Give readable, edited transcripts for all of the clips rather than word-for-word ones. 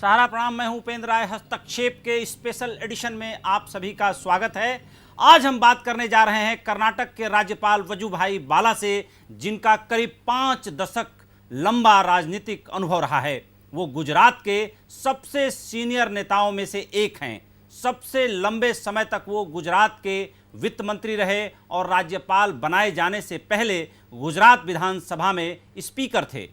सहारा प्रणाम। मैं हूं उपेंद्र राय। हस्तक्षेप के स्पेशल एडिशन में आप सभी का स्वागत है। आज हम बात करने जा रहे हैं कर्नाटक के राज्यपाल वजुभाई वाला से, जिनका करीब 5 दशक लंबा राजनीतिक अनुभव रहा है। वो गुजरात के सबसे सीनियर नेताओं में से एक हैं। सबसे लंबे समय तक वो गुजरात के वित्त मंत्री रहे और राज्यपाल बनाए जाने से पहले गुजरात विधानसभा में स्पीकर थे।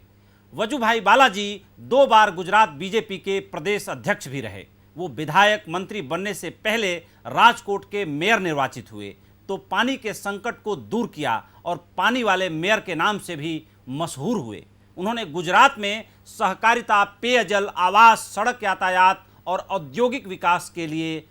वजुभाई वाला जी 2 बार गुजरात बीजेपी के प्रदेश अध्यक्ष भी रहे। वो विधायक मंत्री बनने से पहले राजकोट के मेयर निर्वाचित हुए तो पानी के संकट को दूर किया और पानी वाले मेयर के नाम से भी मशहूर हुए। उन्होंने गुजरात में सहकारिता, पेयजल, आवास, सड़क यातायात और औद्योगिक विकास के लिए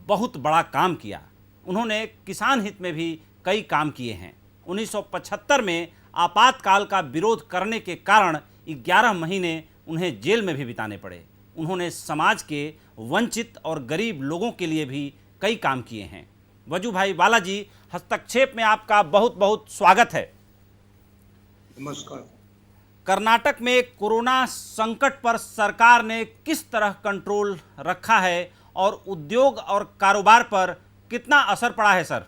बहुत बड़ा काम किया। उन्होंने किसान हित में भी कई काम किए हैं। 1975 में आपातकाल का विरोध करने के कारण 11 महीने उन्हें जेल में भी बिताने पड़े। उन्होंने समाज के वंचित और गरीब लोगों के लिए भी कई काम किए हैं। वजुभाई वाला जी, हस्तक्षेप में आपका बहुत बहुत स्वागत है। नमस्कार। कर्नाटक में कोरोना संकट पर सरकार ने किस तरह कंट्रोल रखा है और उद्योग और कारोबार पर कितना असर पड़ा है सर?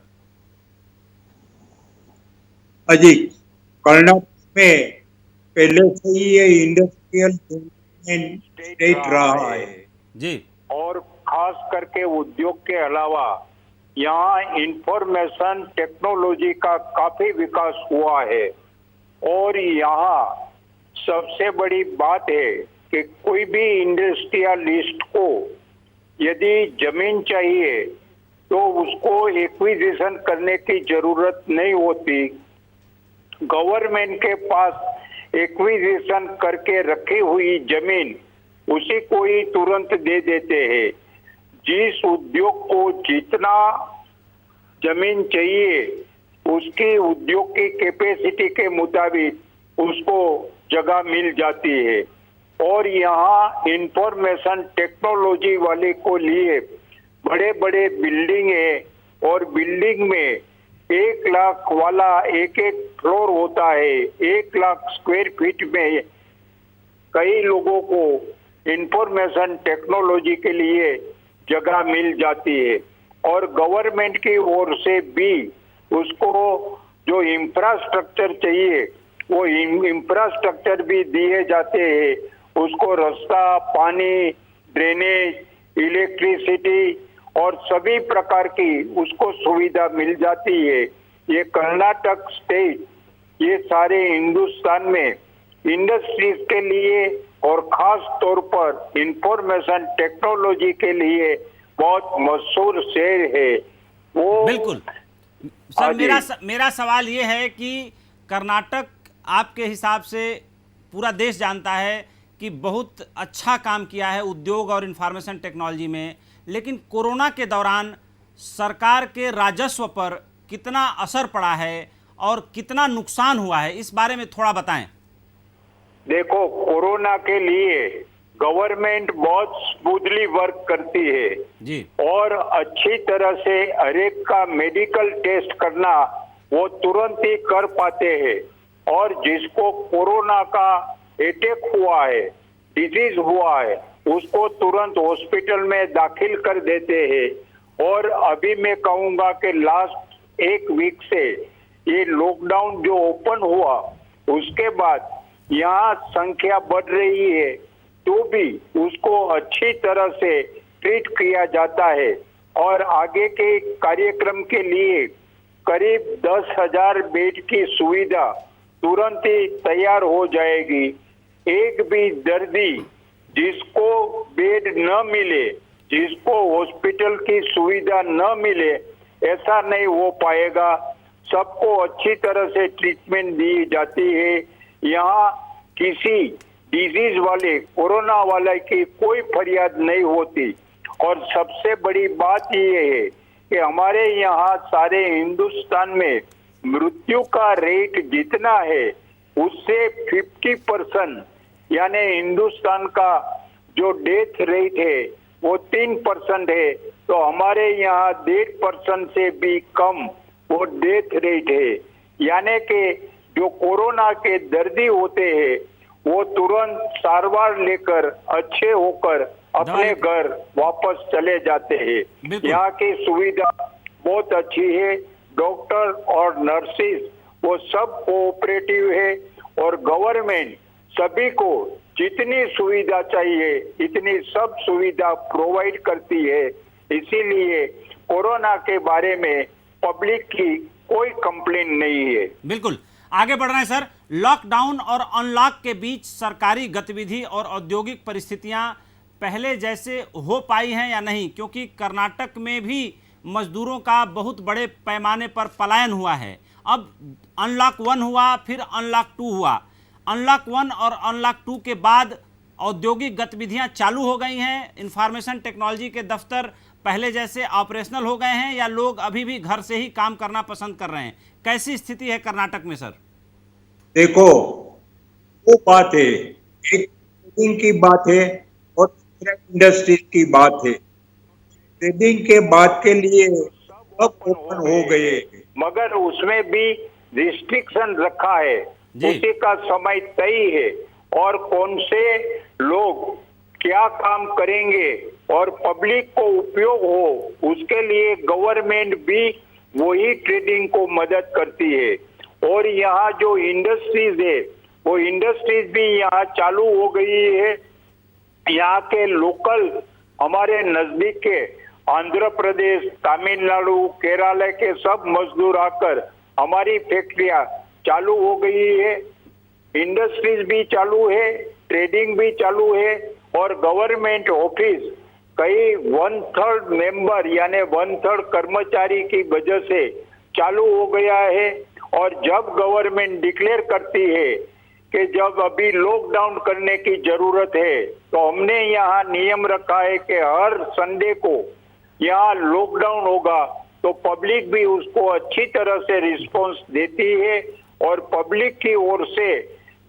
अजी, कर्नाटक में पहले से ही ये इंडस्ट्रियल स्टेट रहा है जी। और खास करके उद्योग के अलावा यहाँ इंफॉर्मेशन टेक्नोलॉजी का काफी विकास हुआ है। और यहाँ सबसे बड़ी बात है कि कोई भी इंडस्ट्रियलिस्ट को यदि जमीन चाहिए तो उसको एक्विजिशन करने की जरूरत नहीं होती। गवर्नमेंट के पास एक्विजिशन करके रखी हुई जमीन उसी को ही तुरंत दे देते हैं। जिस उद्योग को जितना जमीन चाहिए उसकी उद्योग की कैपेसिटी के मुताबिक उसको जगह मिल जाती है। और यहाँ इंफॉर्मेशन टेक्नोलॉजी वाले को लिए बड़े बड़े बिल्डिंग है और बिल्डिंग में 1 लाख वाला एक फ्लोर होता है। 1 लाख स्क्वायर फीट में कई लोगों को इंफॉर्मेशन टेक्नोलॉजी के लिए जगह मिल जाती है। और गवर्नमेंट की ओर से भी उसको जो इंफ्रास्ट्रक्चर चाहिए वो इंफ्रास्ट्रक्चर भी दिए जाते हैं। उसको रास्ता, पानी, ड्रेनेज, इलेक्ट्रिसिटी और सभी प्रकार की उसको सुविधा मिल जाती है। ये कर्नाटक स्टेट ये सारे हिंदुस्तान में इंडस्ट्रीज के लिए और खास तौर पर इंफॉर्मेशन टेक्नोलॉजी के लिए बहुत मशहूर शहर है। वो बिल्कुल सर, मेरा सवाल ये है कि कर्नाटक आपके हिसाब से पूरा देश जानता है कि बहुत अच्छा काम किया है उद्योग और इंफॉर्मेशन टेक्नोलॉजी में, लेकिन कोरोना के दौरान सरकार के राजस्व पर कितना असर पड़ा है और कितना नुकसान हुआ है, इस बारे में थोड़ा बताएं। देखो, कोरोना के लिए गवर्नमेंट बहुत स्मूथली वर्क करती है जी। और अच्छी तरह से हर एक का मेडिकल टेस्ट करना वो तुरंत ही कर पाते हैं। और जिसको कोरोना का अटैक हुआ है, डिजीज हुआ है, उसको तुरंत हॉस्पिटल में दाखिल कर देते हैं। और अभी मैं कहूंगा कि लास्ट 1 वीक से ये लॉकडाउन जो ओपन हुआ उसके बाद यहाँ संख्या बढ़ रही है तो भी उसको अच्छी तरह से ट्रीट किया जाता है। और आगे के कार्यक्रम के लिए करीब 10,000 बेड की सुविधा तुरंत ही तैयार हो जाएगी। एक भी दर्दी जिसको बेड न मिले, जिसको हॉस्पिटल की सुविधा न मिले, ऐसा नहीं हो पाएगा। सबको अच्छी तरह से ट्रीटमेंट दी जाती है। यहाँ किसी डिजीज वाले, कोरोना वाले की कोई फरियाद नहीं होती। और सबसे बड़ी बात ये है कि हमारे यहाँ सारे हिंदुस्तान में मृत्यु का रेट जितना है उससे 50%, यानी हिंदुस्तान का जो डेथ रेट है वो 3% है, तो हमारे यहाँ 1.5% से भी कम वो डेथ रेट है। यानी कि जो कोरोना के दर्दी होते हैं वो तुरंत सारवार लेकर अच्छे होकर अपने घर वापस चले जाते हैं। बिल्कुल। यहाँ की सुविधा बहुत अच्छी है, डॉक्टर और नर्सिस वो सब कोऑपरेटिव है और गवर्नमेंट सभी को जितनी सुविधा चाहिए इतनी सब सुविधा प्रोवाइड करती है। इसीलिए कोरोना के बारे में पब्लिक की कोई कंप्लेन नहीं है। बिल्कुल, आगे बढ़ रहे हैं सर। लॉकडाउन और अनलॉक के बीच सरकारी गतिविधि और औद्योगिक परिस्थितियां पहले जैसे हो पाई हैं या नहीं, क्योंकि कर्नाटक में भी मजदूरों का बहुत बड़े पैमाने पर पलायन हुआ है। अब अनलॉक 1 हुआ, फिर अनलॉक 2 हुआ। अनलॉक 1 और अनलॉक 2 के बाद औद्योगिक गतिविधियां चालू हो गई हैं। इंफॉर्मेशन टेक्नोलॉजी के दफ्तर पहले जैसे ऑपरेशनल हो गए हैं या लोग अभी भी घर से ही काम करना पसंद कर रहे हैं? कैसी स्थिति है कर्नाटक में सर? देखो, वो बात है, एक ट्रेडिंग की बात है और दूसरा इंडस्ट्रीज की बात है। ट्रेडिंग के बाद के लिए सब ओपन हो गए, मगर उसमें भी रिस्ट्रिक्शन रखा है, जी। उसी का समय तय है और कौन से लोग क्या काम करेंगे और पब्लिक को उपयोग हो उसके लिए गवर्नमेंट भी वही ट्रेडिंग को मदद करती है। और यहाँ जो इंडस्ट्रीज है वो इंडस्ट्रीज भी यहाँ चालू हो गई है। यहाँ के लोकल हमारे नजदीक के आंध्र प्रदेश, तमिलनाडु, केरला के सब मजदूर आकर हमारी फैक्ट्रियां चालू हो गई है। इंडस्ट्रीज भी चालू है, ट्रेडिंग भी चालू है और गवर्नमेंट ऑफिस कई 1/3 मेंबर यानी 1/3 कर्मचारी की वजह से चालू हो गया है। और जब गवर्नमेंट डिक्लेयर करती है कि जब अभी लॉकडाउन करने की जरूरत है तो हमने यहाँ नियम रखा है कि हर संडे को यहाँ लॉकडाउन होगा, तो पब्लिक भी उसको अच्छी तरह से रिस्पॉन्स देती है और पब्लिक की ओर से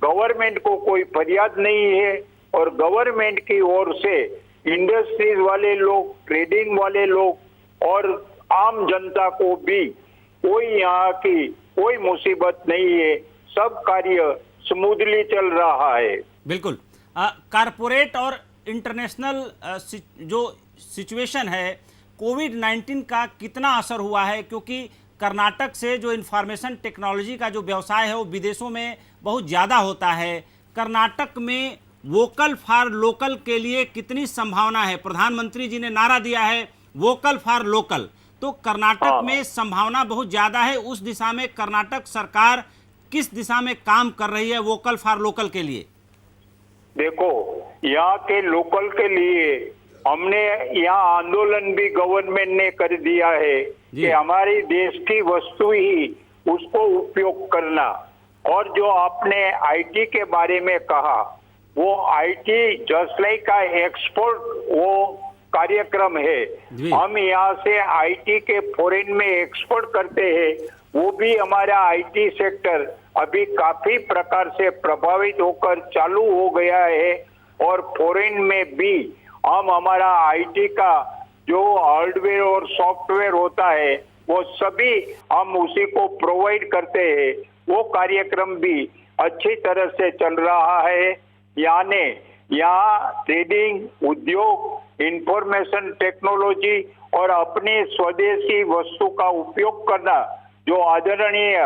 गवर्नमेंट को कोई फरियाद नहीं है और गवर्नमेंट की ओर से इंडस्ट्रीज वाले लोग, ट्रेडिंग वाले लोग और आम जनता को भी कोई यहाँ की कोई मुसीबत नहीं है। सब कार्य स्मूथली चल रहा है। बिल्कुल। कारपोरेट और इंटरनेशनल जो सिचुएशन है, कोविड-19 का कितना असर हुआ है? क्योंकि कर्नाटक से जो इंफॉर्मेशन टेक्नोलॉजी का जो व्यवसाय है वो विदेशों में बहुत ज़्यादा होता है। कर्नाटक में वोकल फॉर लोकल के लिए कितनी संभावना है? प्रधानमंत्री जी ने नारा दिया है वोकल फॉर लोकल, तो कर्नाटक में संभावना बहुत ज़्यादा है। उस दिशा में कर्नाटक सरकार किस दिशा में काम कर रही है वोकल फॉर लोकल के लिए? देखो, यहाँ के लोकल के लिए हमने यहाँ आंदोलन भी गवर्नमेंट ने कर दिया है कि हमारी देश की वस्तु ही उसको उपयोग करना। और जो आपने आईटी के बारे में कहा, वो आईटी जस्ट लाइक का एक्सपोर्ट वो कार्यक्रम है। हम यहाँ से आईटी के फॉरेन में एक्सपोर्ट करते हैं, वो भी हमारा आईटी सेक्टर अभी काफी प्रकार से प्रभावित होकर चालू हो गया है और फॉरेन में भी हम हमारा आईटी का जो हार्डवेयर और सॉफ्टवेयर होता है वो सभी हम उसी को प्रोवाइड करते हैं। वो कार्यक्रम भी अच्छी तरह से चल रहा है। यानी यहाँ ट्रेडिंग, उद्योग, इंफॉर्मेशन टेक्नोलॉजी और अपनी स्वदेशी वस्तु का उपयोग करना जो आदरणीय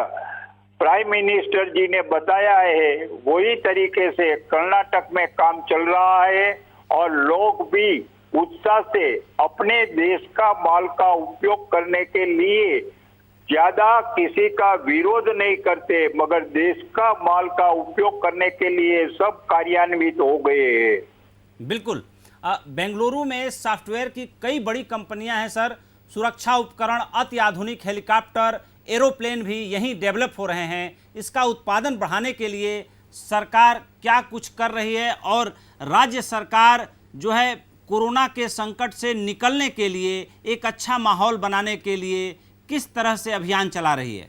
प्राइम मिनिस्टर जी ने बताया है वही तरीके से कर्नाटक में काम चल रहा है और लोग भी उत्साह से अपने देश का माल का उपयोग करने के लिए ज्यादा किसी का विरोध नहीं करते, मगर देश का माल का उपयोग करने के लिए सब कार्यान्वित हो गए हैं। बिल्कुल। बेंगलुरु में सॉफ्टवेयर की कई बड़ी कंपनियां हैं सर। सुरक्षा उपकरण, अति आधुनिक हेलीकॉप्टर, एरोप्लेन भी यहीं डेवलप हो रहे हैं। इसका उत्पादन बढ़ाने के लिए सरकार क्या कुछ कर रही है और राज्य सरकार जो है कोरोना के संकट से निकलने के लिए, एक अच्छा माहौल बनाने के लिए किस तरह से अभियान चला रही है?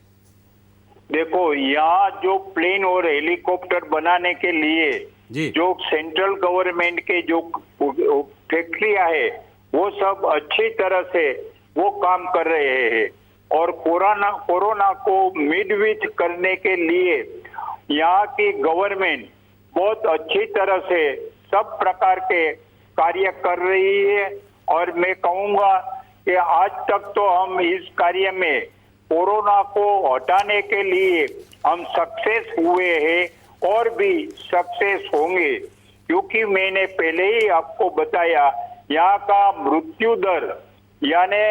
देखो, यहाँ जो प्लेन और हेलीकॉप्टर बनाने के लिए जो सेंट्रल गवर्नमेंट के जो फैक्ट्रियां है वो सब अच्छी तरह से वो काम कर रहे हैं और कोरोना को मिडविच करने के लिए यहाँ की गवर्नमेंट बहुत अच्छी तरह से सब प्रकार के कार्य कर रही है। और मैं कहूंगा कि आज तक तो हम इस कार्य में कोरोना को हटाने के लिए हम सक्सेस हुए हैं और भी सक्सेस होंगे, क्योंकि मैंने पहले ही आपको बताया यहाँ का मृत्यु दर यानी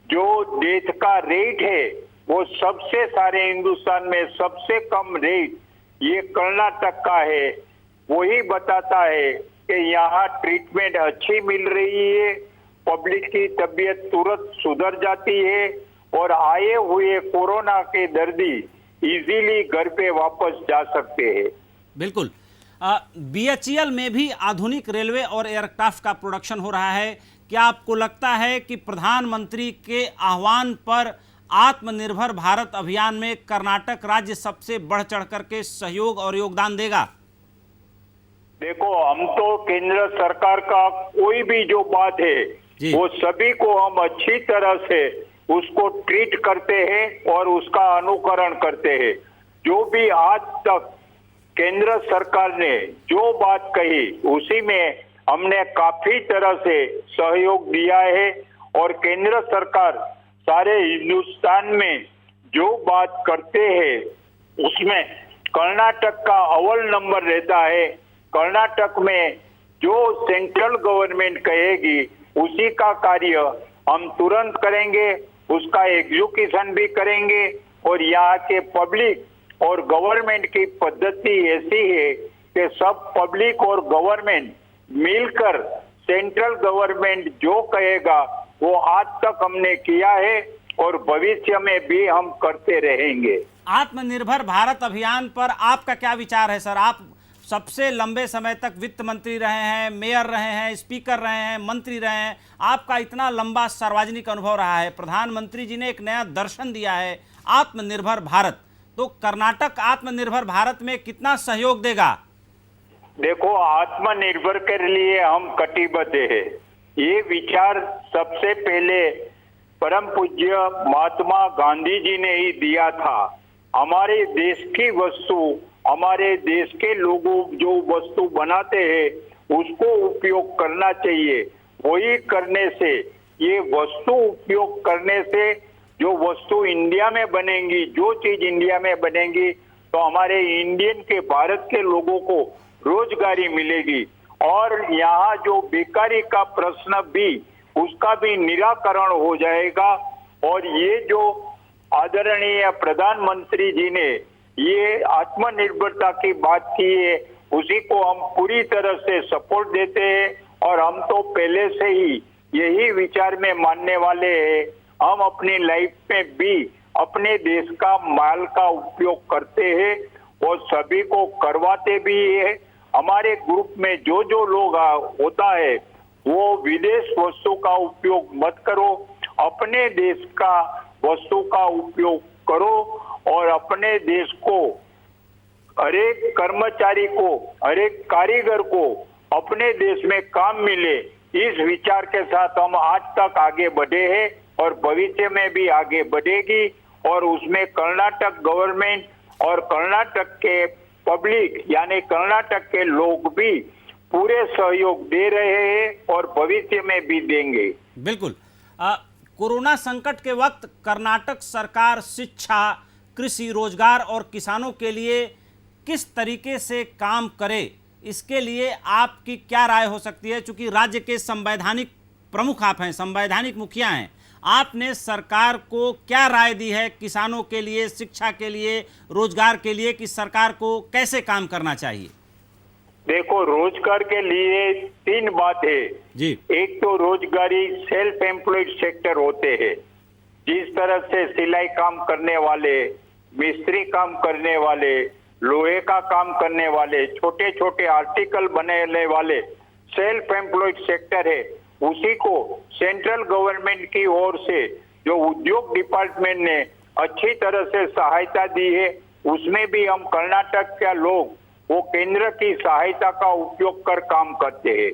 जो डेथ का रेट है वो सबसे सारे हिंदुस्तान में सबसे कम रेट ये कर्नाटक का है। वही बताता है कि यहाँ ट्रीटमेंट अच्छी मिल रही है, पब्लिक की तबीयत तुरंत सुधर जाती है और आए हुए कोरोना के दर्दी इजीली घर पे वापस जा सकते हैं। बिल्कुल। बीएचईएल में भी आधुनिक रेलवे और एयरक्राफ्ट का प्रोडक्शन हो रहा है। क्या आपको लगता है कि प्रधानमंत्री के आह्वान पर आत्मनिर्भर भारत अभियान में कर्नाटक राज्य सबसे बढ़ चढ़ करके सहयोग और योगदान देगा? देखो, हम तो केंद्र सरकार का कोई भी जो बात है वो सभी को हम अच्छी तरह से उसको ट्रीट करते हैं और उसका अनुकरण करते हैं। जो भी आज तक केंद्र सरकार ने जो बात कही उसी में हमने काफी तरह से सहयोग दिया है और केंद्र सरकार सारे हिंदुस्तान में जो बात करते हैं उसमें कर्नाटक का अव्वल नंबर रहता है। कर्नाटक में जो सेंट्रल गवर्नमेंट कहेगी उसी का कार्य हम तुरंत करेंगे, उसका एग्जीक्यूशन भी करेंगे। और यहाँ के पब्लिक और गवर्नमेंट की पद्धति ऐसी है कि सब पब्लिक और गवर्नमेंट मिलकर सेंट्रल गवर्नमेंट जो कहेगा वो आज तक हमने किया है और भविष्य में भी हम करते रहेंगे। आत्मनिर्भर भारत अभियान पर आपका क्या विचार है सर? आप सबसे लंबे समय तक वित्त मंत्री रहे हैं, मेयर रहे हैं, स्पीकर रहे हैं, मंत्री रहे हैं। आपका इतना लंबा सार्वजनिक अनुभव रहा है। प्रधानमंत्री जी ने एक नया दर्शन दिया है, आत्मनिर्भर भारत। तो कर्नाटक आत्मनिर्भर भारत में कितना सहयोग देगा? देखो, आत्मनिर्भर के लिए हम कटिबद्ध है। ये विचार सबसे पहले परम पूज्य महात्मा गांधी जी ने ही दिया था। हमारे देश की वस्तु, हमारे देश के लोगों जो वस्तु बनाते हैं उसको उपयोग करना चाहिए। वही करने से, ये वस्तु उपयोग करने से जो वस्तु इंडिया में बनेंगी, जो चीज इंडिया में बनेगी तो हमारे इंडियन के भारत के लोगों को रोजगारी मिलेगी और यहाँ जो बेकारी का प्रश्न भी उसका भी निराकरण हो जाएगा। और ये जो आदरणीय प्रधानमंत्री जी ने ये आत्मनिर्भरता की बात की है उसी को हम पूरी तरह से सपोर्ट देते हैं और हम तो पहले से ही यही विचार में मानने वाले हैं। हम अपनी लाइफ में भी अपने देश का माल का उपयोग करते हैं और सभी को करवाते भी है। हमारे ग्रुप में जो जो लोग होता है वो विदेश वस्तु का उपयोग मत करो, अपने देश का वस्तु का उपयोग करो और अपने देश को, हर एक कर्मचारी को, हर एक कारीगर को अपने देश में काम मिले, इस विचार के साथ हम आज तक आगे बढ़े हैं और भविष्य में भी आगे बढ़ेगी। और उसमें कर्नाटक गवर्नमेंट और कर्नाटक के पब्लिक यानी कर्नाटक के लोग भी पूरे सहयोग दे रहे हैं और भविष्य में भी देंगे। बिल्कुल। कोरोना संकट के वक्त कर्नाटक सरकार शिक्षा, कृषि, रोजगार और किसानों के लिए किस तरीके से काम करे, इसके लिए आपकी क्या राय हो सकती है? चूंकि राज्य के संवैधानिक प्रमुख आप हैं, संवैधानिक मुखिया हैं, आपने सरकार को क्या राय दी है किसानों के लिए, शिक्षा के लिए, रोजगार के लिए कि सरकार को कैसे काम करना चाहिए? देखो, रोजगार के लिए तीन बात है जी। एक तो रोजगारी सेल्फ एम्प्लॉयड सेक्टर होते हैं, जिस तरह से सिलाई काम करने वाले, मिस्त्री काम करने वाले, लोहे का काम करने वाले, छोटे छोटे आर्टिकल बनाने वाले सेल्फ एम्प्लॉयड सेक्टर है। उसी को सेंट्रल गवर्नमेंट की ओर से जो उद्योग डिपार्टमेंट ने अच्छी तरह से सहायता दी है उसमें भी हम कर्नाटक के लोग वो केंद्र की सहायता का उपयोग कर काम करते हैं।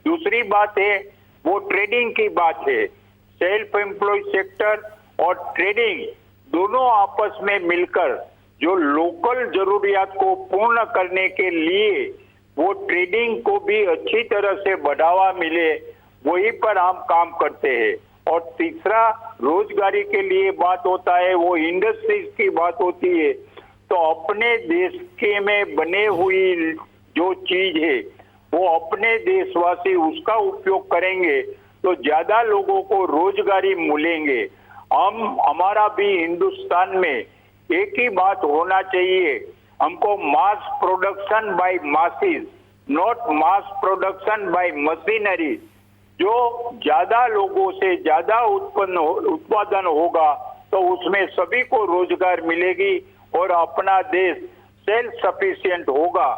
दूसरी बात है वो ट्रेडिंग की बात है। सेल्फ एम्प्लॉयड सेक्टर और ट्रेडिंग दोनों आपस में मिलकर जो लोकल जरूरियात को पूर्ण करने के लिए वो ट्रेडिंग को भी अच्छी तरह से बढ़ावा मिले, वही पर हम काम करते हैं। और तीसरा रोजगारी के लिए बात होता है, वो इंडस्ट्रीज की बात होती है। तो अपने देश के में बने हुई जो चीज है वो अपने देशवासी उसका उपयोग करेंगे तो ज्यादा लोगों को रोजगारी मिलेंगे। हमारा भी हिंदुस्तान में एक ही बात होना चाहिए, हमको mass production by masses, not mass production by machinery. जो ज्यादा लोगों से ज्यादा उत्पादन होगा तो उसमें सभी को रोजगार मिलेगी और अपना देश सेल्फ सफिशिएंट होगा।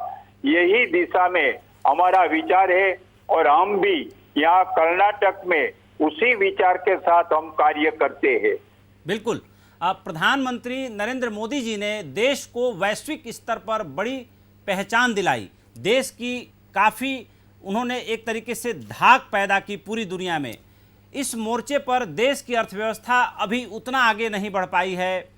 यही दिशा में हमारा विचार है और हम भी यहाँ कर्नाटक में उसी विचार के साथ हम कार्य करते हैं। बिल्कुल। प्रधानमंत्री नरेंद्र मोदी जी ने देश को वैश्विक स्तर पर बड़ी पहचान दिलाई, देश की काफ़ी उन्होंने एक तरीके से धाक पैदा की पूरी दुनिया में। इस मोर्चे पर देश की अर्थव्यवस्था अभी उतना आगे नहीं बढ़ पाई है,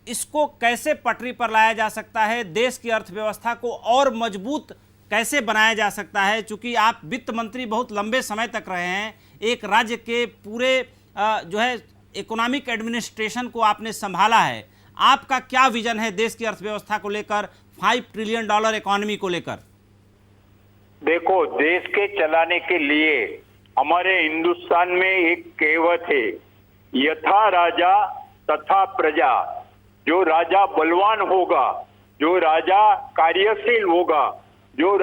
इसको कैसे पटरी पर लाया जा सकता है, देश की अर्थव्यवस्था को और मजबूत कैसे बनाया जा सकता है? चूंकि आप वित्त मंत्री बहुत लंबे समय तक रहे हैं, एक राज्य के पूरे जो है इकोनॉमिक एडमिनिस्ट्रेशन को आपने संभाला है, आपका क्या विजन है देश की अर्थव्यवस्था को लेकर, $5 ट्रिलियन इकोनॉमी को लेकर? देखो, देश के चलाने के लिए हमारे हिंदुस्तान में एक कहावत है, यथा राजा तथा प्रजा। जो राजा बलवान होगा, जो राजा कार्यशील होगा, जो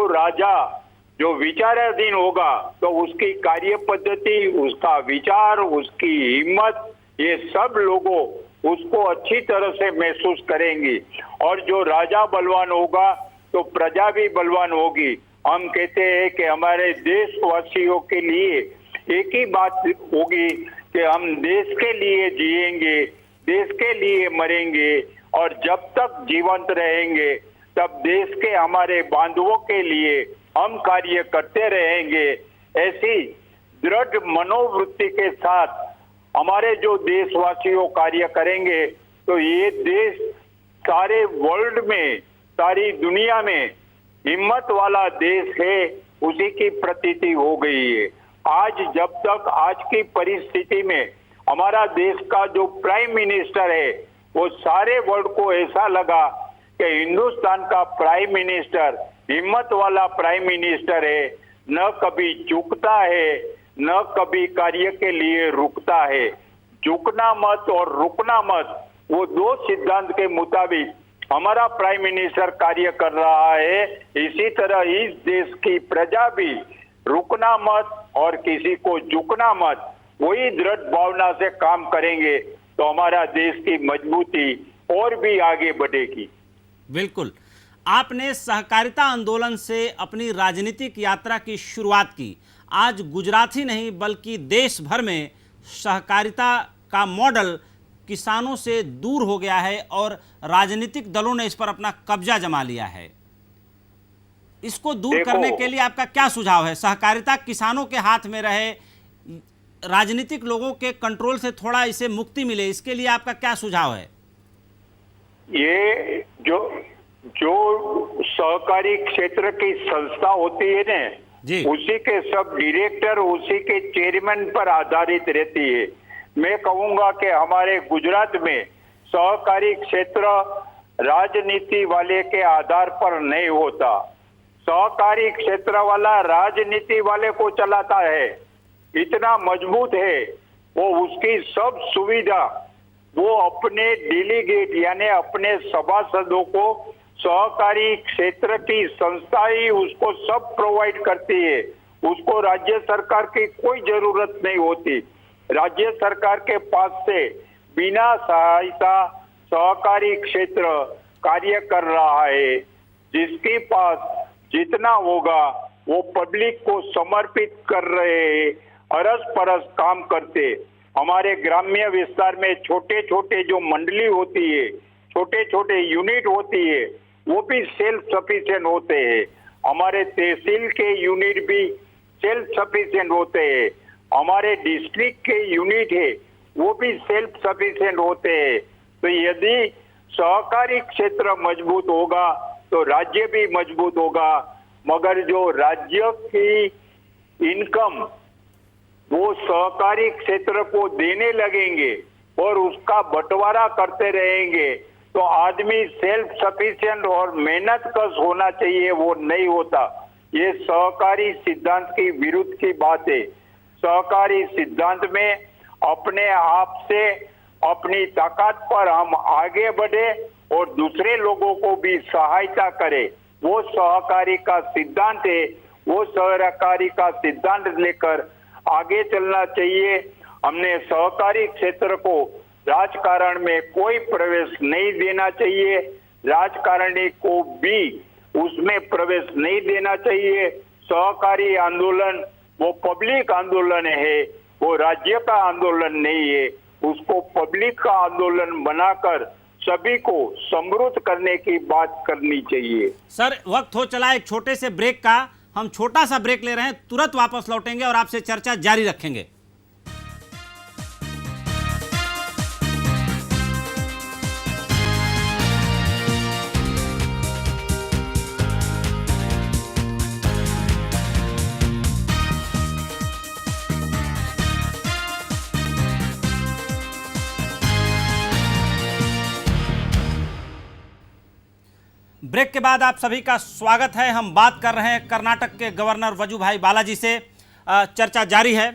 राजा जो विचाराधीन होगा तो उसकी कार्य पद्धति, उसका विचार, उसकी हिम्मत, ये सब लोगों उसको अच्छी तरह से महसूस करेंगी। और जो राजा बलवान होगा तो प्रजा भी बलवान होगी। हम कहते हैं कि हमारे देशवासियों के लिए एक ही बात होगी कि हम देश के लिए जिएंगे, देश के लिए मरेंगे और जब तक जीवंत रहेंगे तब देश के हमारे बांधवों के लिए हम कार्य करते रहेंगे। ऐसी दृढ़ मनोवृत्ति के साथ हमारे जो देशवासियों कार्य करेंगे तो ये देश सारे वर्ल्ड में, सारी दुनिया में हिम्मत वाला देश है, उसी की प्रतीति हो गई है। आज जब तक आज की परिस्थिति में हमारा देश का जो प्राइम मिनिस्टर है वो सारे वर्ल्ड को ऐसा लगा कि हिंदुस्तान का प्राइम मिनिस्टर हिम्मत वाला प्राइम मिनिस्टर है, न कभी झुकता है न कभी कार्य के लिए रुकता है। झुकना मत और रुकना मत, वो दो सिद्धांत के मुताबिक हमारा प्राइम मिनिस्टर कार्य कर रहा है। इसी तरह इस देश की प्रजा भी रुकना मत और किसी को झुकना मत, वही दृढ़ भावना से काम करेंगे तो हमारा देश की मजबूती और भी आगे बढ़ेगी। बिल्कुल। आपने सहकारिता आंदोलन से अपनी राजनीतिक यात्रा की शुरुआत की। आज गुजरात ही नहीं बल्कि देश भर में सहकारिता का मॉडल किसानों से दूर हो गया है और राजनीतिक दलों ने इस पर अपना कब्जा जमा लिया है। इसको दूर करने के लिए आपका क्या सुझाव है? सहकारिता किसानों के हाथ में रहे, राजनीतिक लोगों के कंट्रोल से थोड़ा इसे मुक्ति मिले, इसके लिए आपका क्या सुझाव है? ये जो सहकारी क्षेत्र की संस्था होती है ना, उसी के सब डायरेक्टर, उसी के चेयरमैन पर आधारित रहती है। मैं कहूंगा कि हमारे गुजरात में सहकारी क्षेत्र राजनीति वाले के आधार पर नहीं होता। सहकारी क्षेत्र वाला राजनीति वाले को चलाता है, इतना मजबूत है वो, उसकी सब सुविधा वो अपने डेलीगेट यानी अपने सभासदों को सहकारी क्षेत्र की संस्था ही उसको सब प्रोवाइड करती है। उसको राज्य सरकार की कोई जरूरत नहीं होती। राज्य सरकार के पास से बिना सहायता सहकारी क्षेत्र कार्य कर रहा है। जिसके पास जितना होगा वो पब्लिक को समर्पित कर रहे हैं, अरस परस काम करते। हमारे ग्राम्य विस्तार में छोटे छोटे जो मंडली होती है, छोटे छोटे यूनिट होती है, वो भी सेल्फ सफिशिएंट होते हैं। हमारे तहसील के यूनिट भी सेल्फ सफिशिएंट होते हैं। हमारे डिस्ट्रिक्ट के यूनिट है वो भी सेल्फ सफिशिएंट होते हैं। तो यदि सहकारी क्षेत्र मजबूत होगा तो राज्य भी मजबूत होगा। मगर जो राज्य की इनकम वो सहकारी क्षेत्र को देने लगेंगे और उसका बंटवारा करते रहेंगे तो आदमी सेल्फ सफिशिएंट और मेहनत कश होना चाहिए, वो नहीं होता। ये सहकारी सिद्धांत की विरुद्ध की बात है। सहकारी सिद्धांत में अपने आप से अपनी ताकत पर हम आगे बढ़े और दूसरे लोगों को भी सहायता करें, वो सहकारी का सिद्धांत है। वो सहकारी का सिद्धांत लेकर आगे चलना चाहिए। हमने सहकारी क्षेत्र को राजकारण में कोई प्रवेश नहीं देना चाहिए, राजकारणी को भी उसमें प्रवेश नहीं देना चाहिए। सहकारी आंदोलन वो पब्लिक आंदोलन है, वो राज्य का आंदोलन नहीं है। उसको पब्लिक का आंदोलन बनाकर सभी को समृद्ध करने की बात करनी चाहिए। सर, वक्त हो चला एक छोटे से ब्रेक का। हम छोटा सा ब्रेक ले रहे हैं, तुरंत वापस लौटेंगे और आपसे चर्चा जारी रखेंगे। ब्रेक के बाद आप सभी का स्वागत है। हम बात कर रहे हैं कर्नाटक के गवर्नर वजुभाई बाला जी से। चर्चा जारी है।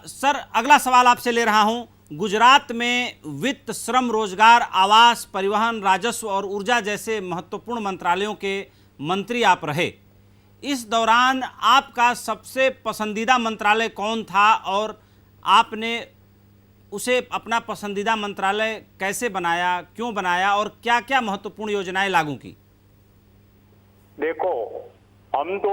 सर, अगला सवाल आपसे ले रहा हूं। गुजरात में वित्त, श्रम, रोजगार, आवास, परिवहन, राजस्व और ऊर्जा जैसे महत्वपूर्ण मंत्रालयों के मंत्री आप रहे। इस दौरान आपका सबसे पसंदीदा मंत्रालय कौन था और आपने उसे अपना पसंदीदा मंत्रालय कैसे बनाया, क्यों बनाया और क्या क्या महत्वपूर्ण योजनाएं लागू की? देखो, हम तो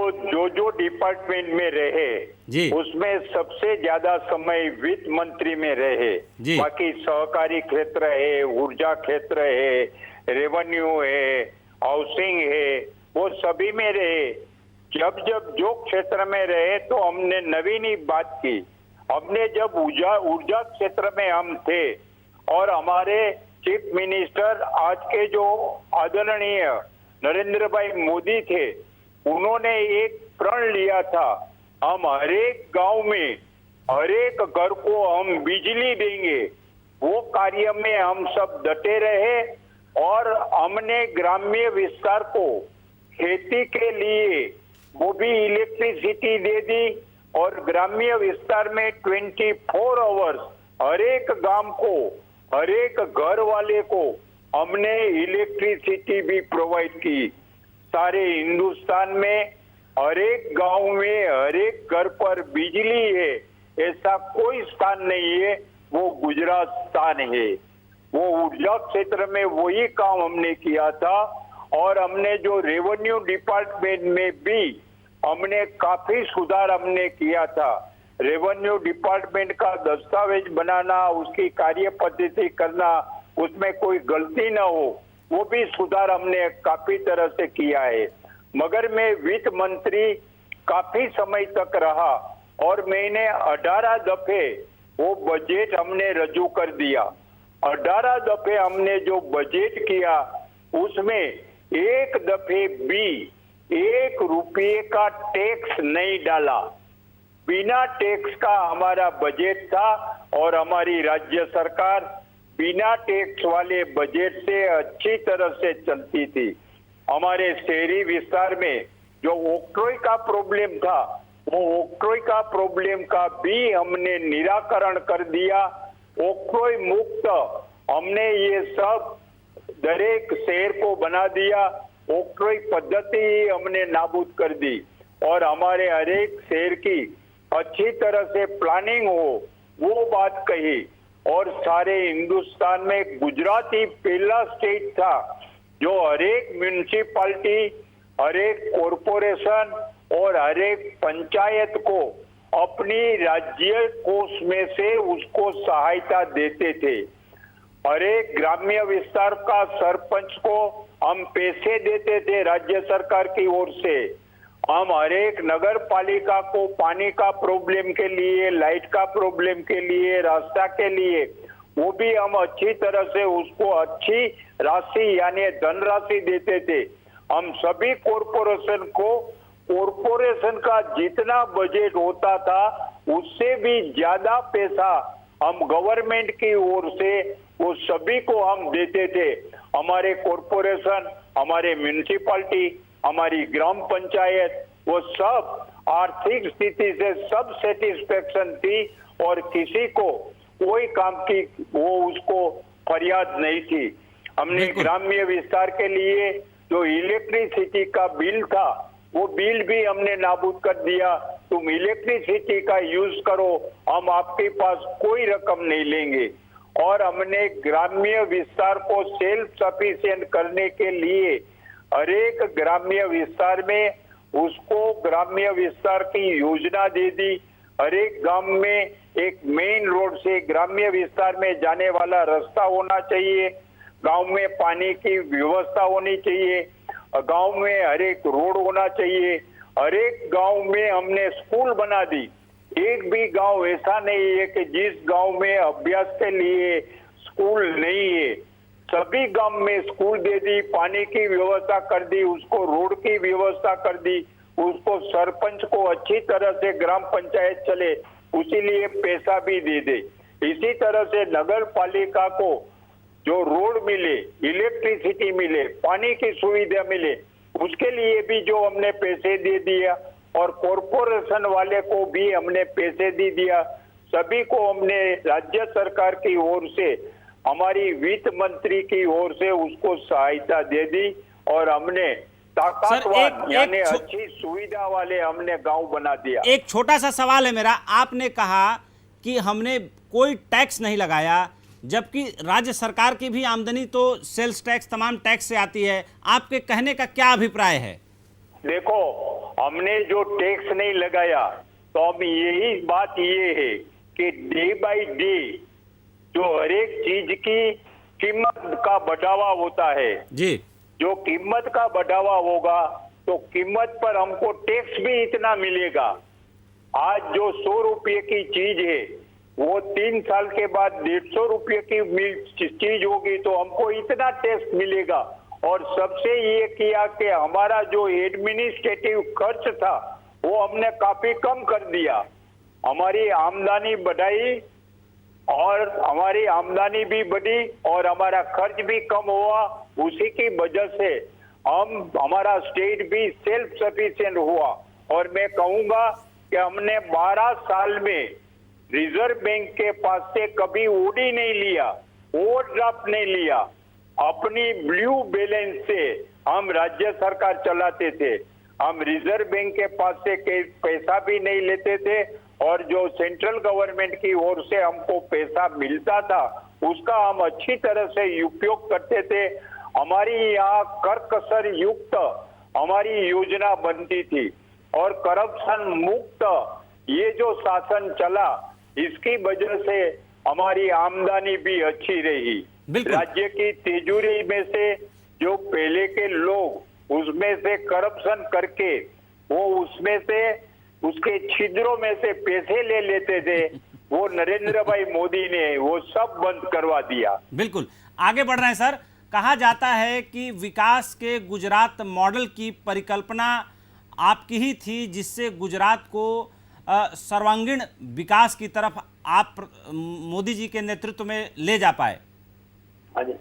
जो डिपार्टमेंट में रहे जी, उसमें सबसे ज्यादा समय वित्त मंत्री में रहे। बाकी सहकारी क्षेत्र है, ऊर्जा क्षेत्र है, रेवेन्यू है, हाउसिंग है, वो सभी में रहे। जब जब जो क्षेत्र में रहे तो हमने नवीन ही बात की। हमने जब ऊर्जा क्षेत्र में हम थे और हमारे चीफ मिनिस्टर आज के जो आदरणीय नरेंद्र भाई मोदी थे, उन्होंने एक प्रण लिया था, हम हर एक गांव में हर एक घर को हम बिजली देंगे। वो कार्य में हम सब डटे रहे और हमने ग्राम्य विस्तार को खेती के लिए वो भी इलेक्ट्रिसिटी दे दी और ग्राम्य विस्तार में 24 आवर्स हर एक गांव को, हर एक घर वाले को हमने इलेक्ट्रिसिटी भी प्रोवाइड की। सारे हिंदुस्तान में हर एक गांव में हर एक घर पर बिजली है, ऐसा कोई स्थान नहीं है, वो गुजरात स्थान है। वो ऊर्जा क्षेत्र में वही काम हमने किया था और हमने जो रेवेन्यू डिपार्टमेंट में भी हमने काफी सुधार हमने किया था। रेवेन्यू डिपार्टमेंट का दस्तावेज बनाना, उसकी कार्य पद्धति करना, उसमें कोई गलती ना हो, वो भी सुधार हमने काफी तरह से किया है। मगर मैं वित्त मंत्री काफी समय तक रहा और मैंने 18 दफे वो बजट हमने रजू कर दिया। 18 दफे हमने जो बजट किया उसमें एक दफे भी 1 रुपये का टैक्स नहीं डाला। बिना टैक्स का हमारा बजट था और हमारी राज्य सरकार बिना टैक्स वाले बजट से अच्छी तरह से चलती थी। हमारे शहरी विस्तार में जो ऑक्ट्रॉय का प्रॉब्लम था, वो ऑक्ट्रॉय का प्रॉब्लम का भी हमने निराकरण कर दिया। ऑक्ट्रॉय मुक्त हमने ये सब दरेक शहर को बना दिया। ऑक्ट्रॉय पद्धति हमने नाबूद कर दी और हमारे हर एक शहर की अच्छी तरह से प्लानिंग हो, वो बात कही। और सारे हिंदुस्तान में गुजरात ही पहला स्टेट था जो हर एक म्यूनिसिपालिटी, हर एक कॉरपोरेशन और हर एक पंचायत को अपनी राज्य कोष में से उसको सहायता देते थे। हर एक ग्राम्य विस्तार का सरपंच को हम पैसे देते थे राज्य सरकार की ओर से। हम हर एक नगर पालिका को पानी का प्रॉब्लम के लिए, लाइट का प्रॉब्लम के लिए, रास्ता के लिए वो भी हम अच्छी तरह से उसको अच्छी राशि यानी धनराशि देते थे। हम सभी कॉरपोरेशन को कॉरपोरेशन का जितना बजट होता था उससे भी ज्यादा पैसा हम गवर्नमेंट की ओर से वो सभी को हम देते थे। हमारे कॉरपोरेशन, हमारे म्यूनिसिपैलिटी, हमारी ग्राम पंचायत, वो सब आर्थिक स्थिति से सब सेटिस्फेक्शन थी और किसी को कोई काम की वो उसको फरियाद नहीं थी। हमने ग्राम्य विस्तार के लिए जो इलेक्ट्रिसिटी का बिल था वो बिल भी हमने नाबूद कर दिया। तुम इलेक्ट्रिसिटी का यूज करो, हम आपके पास कोई रकम नहीं लेंगे। और हमने ग्राम्य विस्तार को सेल्फ सफिशिएंट करने के लिए हर एक ग्राम्य विस्तार में उसको ग्राम्य विस्तार की योजना दे दी। हर एक गांव में एक मेन रोड से ग्राम्य विस्तार में जाने वाला रास्ता होना चाहिए, गांव में पानी की व्यवस्था होनी चाहिए, गांव में हर एक रोड होना चाहिए, हर एक गांव में हमने स्कूल बना दी। एक भी गांव ऐसा नहीं है कि जिस गांव में अभ्यास के लिए स्कूल नहीं है। सभी गांव में स्कूल दे दी, पानी की व्यवस्था कर दी, उसको रोड की व्यवस्था कर दी, उसको सरपंच को अच्छी तरह से ग्राम पंचायत चले उसी लिए पैसा भी दे दे। इसी तरह से नगर पालिका को जो रोड मिले, इलेक्ट्रिसिटी मिले, पानी की सुविधा मिले, उसके लिए भी जो हमने पैसे दे दिया और कॉरपोरेशन वाले को भी हमने पैसे दे दिया। सभी को हमने राज्य सरकार की ओर से, हमारी वित्त मंत्री की ओर से उसको सहायता दे दी और हमने ताकतवर यानी अच्छी सुविधा वाले हमने गांव बना दिया। एक छोटा सा सवाल है मेरा, आपने कहा कि हमने कोई टैक्स नहीं लगाया, जबकि राज्य सरकार की भी आमदनी तो सेल्स टैक्स तमाम टैक्स से आती है। आपके कहने का क्या अभिप्राय है? देखो, हमने जो टैक्स नहीं लगाया तो अब यही बात ये है कि डे बाय डे जो हर एक चीज की कीमत का बढ़ावा होता है जी, जो कीमत का बढ़ावा होगा तो कीमत पर हमको टैक्स भी इतना मिलेगा। आज जो 100 रुपये की चीज है वो 3 साल के बाद 150 रुपये की चीज होगी तो हमको इतना टैक्स मिलेगा। और सबसे ये किया कि हमारा जो एडमिनिस्ट्रेटिव खर्च था वो हमने काफी कम कर दिया। हमारी आमदनी बढ़ाई और हमारी आमदनी भी बढ़ी और हमारा खर्च भी कम हुआ। उसी की वजह से हमारा स्टेट भी सेल्फ सफिशिएंट हुआ। और मैं कहूंगा कि हमने 12 साल में रिजर्व बैंक के पास से कभी ओडी नहीं लिया, ओवरड्राफ्ट नहीं लिया। अपनी ब्लू बैलेंस से हम राज्य सरकार चलाते थे। हम रिजर्व बैंक के पास से पैसा भी नहीं लेते थे और जो सेंट्रल गवर्नमेंट की ओर से हमको पैसा मिलता था उसका हम अच्छी तरह से उपयोग करते थे। हमारी यहाँ कर कसर युक्त हमारी योजना बनती थी और करप्शन मुक्त ये जो शासन चला इसकी वजह से हमारी आमदनी भी अच्छी रही। राज्य की तिजोरी में से जो पहले के लोग उसमें से करप्शन करके वो उसमें से उसके छिद्रों में से पैसे ले लेते थे, वो नरेंद्र भाई मोदी ने वो सब बंद करवा दिया। बिल्कुल, आगे बढ़ रहे हैं सर। कहा जाता है कि विकास के गुजरात मॉडल की परिकल्पना आपकी ही थी, जिससे गुजरात को सर्वांगीण विकास की तरफ आप मोदी जी के नेतृत्व में ले जा पाए। हाँ जी,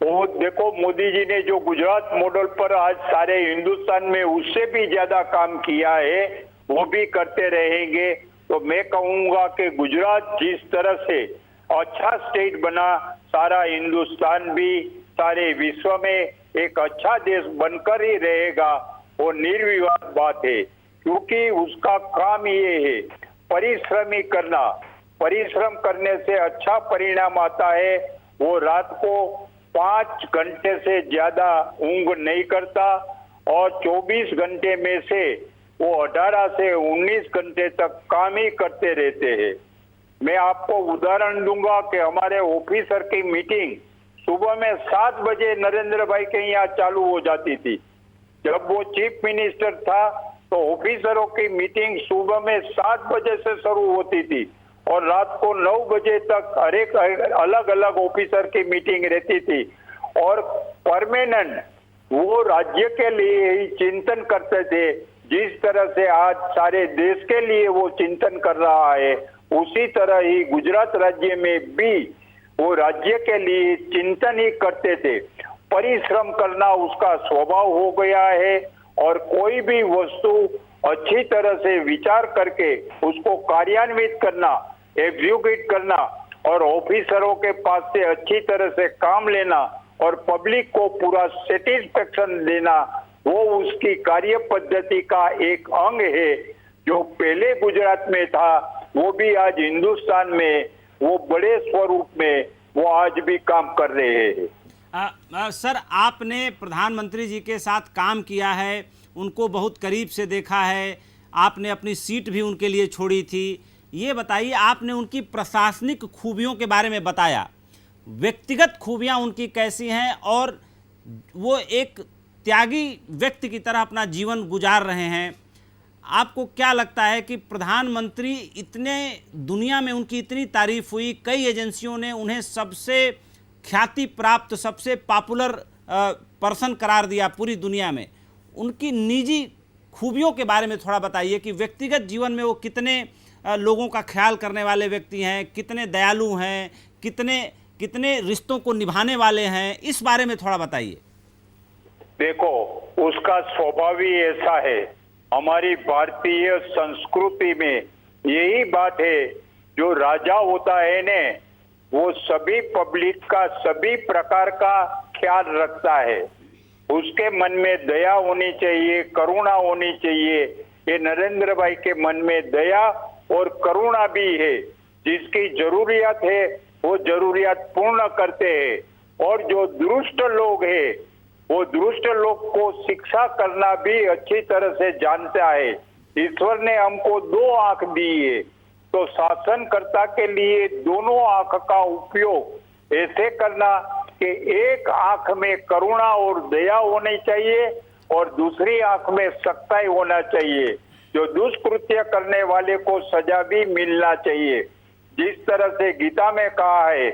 तो देखो मोदी जी ने जो गुजरात मॉडल पर आज सारे हिंदुस्तान में उससे भी ज्यादा काम किया है, वो भी करते रहेंगे। तो मैं कहूंगा कि गुजरात जिस तरह से अच्छा स्टेट बना, सारा हिंदुस्तान भी सारे विश्व में एक अच्छा देश बनकर ही रहेगा, वो निर्विवाद बात है। क्योंकि उसका काम ये है परिश्रमी करना, परिश्रम करने से अच्छा परिणाम आता है। वो रात को 5 घंटे से ज्यादा ऊंघ नहीं करता और 24 घंटे में से वो 18 से 19 घंटे तक काम ही करते रहते हैं। मैं आपको उदाहरण दूंगा कि हमारे ऑफिसर की मीटिंग सुबह में 7 बजे नरेंद्र भाई के यहाँ चालू हो जाती थी। जब वो चीफ मिनिस्टर था तो ऑफिसरों की मीटिंग सुबह में 7 बजे से शुरू होती थी और रात को 9 बजे तक हर एक अलग अलग ऑफिसर की मीटिंग रहती थी और परमानेंट वो राज्य के लिए ही चिंतन करते थे। जिस तरह से आज सारे देश के लिए वो चिंतन कर रहा है, उसी तरह ही गुजरात राज्य में भी वो राज्य के लिए चिंतन ही करते थे। परिश्रम करना उसका स्वभाव हो गया है और कोई भी वस्तु अच्छी तरह से विचार करके उसको कार्यान्वित करना, एग्जीक्यूट करना और ऑफिसरों के पास से अच्छी तरह से काम लेना और पब्लिक को पूरा सेटिस्फेक्शन देना, वो उसकी कार्य पद्धति का एक अंग है। जो पहले गुजरात में था वो भी आज हिंदुस्तान में वो बड़े स्वरूप में वो आज भी काम कर रहे हैं। सर, आपने प्रधानमंत्री जी के साथ काम किया है, उनको बहुत करीब से देखा है, आपने अपनी सीट भी उनके लिए छोड़ी थी। ये बताइए, आपने उनकी प्रशासनिक खूबियों के बारे में बताया, व्यक्तिगत खूबियां उनकी कैसी हैं और वो एक त्यागी व्यक्ति की तरह अपना जीवन गुजार रहे हैं। आपको क्या लगता है कि प्रधानमंत्री इतने, दुनिया में उनकी इतनी तारीफ हुई, कई एजेंसियों ने उन्हें सबसे ख्याति प्राप्त, सबसे पॉपुलर पर्सन करार दिया पूरी दुनिया में, उनकी निजी खूबियों के बारे में थोड़ा बताइए कि व्यक्तिगत जीवन में वो कितने लोगों का ख्याल करने वाले व्यक्ति हैं, कितने दयालु हैं, कितने रिश्तों को निभाने वाले हैं, इस बारे में थोड़ा बताइए। देखो, उसका स्वभाव ही ऐसा है। हमारी भारतीय संस्कृति में यही बात है, जो राजा होता है ने वो सभी पब्लिक का सभी प्रकार का ख्याल रखता है। उसके मन में दया होनी चाहिए, करुणा होनी चाहिए। ये नरेंद्र भाई के मन में दया और करुणा भी है। जिसकी जरूरियात है वो जरूरियात पूर्ण करते हैं और जो दुष्ट लोग हैं वो दुष्ट लोग को शिक्षा करना भी अच्छी तरह से जानता है। ईश्वर ने हमको 2 आंख दी है, तो शासनकर्ता के लिए दोनों आंख का उपयोग ऐसे करना कि एक आंख में करुणा और दया होनी चाहिए और दूसरी आंख में सख्ताई होना चाहिए। जो दुष्कृत्य करने वाले को सजा भी मिलना चाहिए। जिस तरह से गीता में कहा है,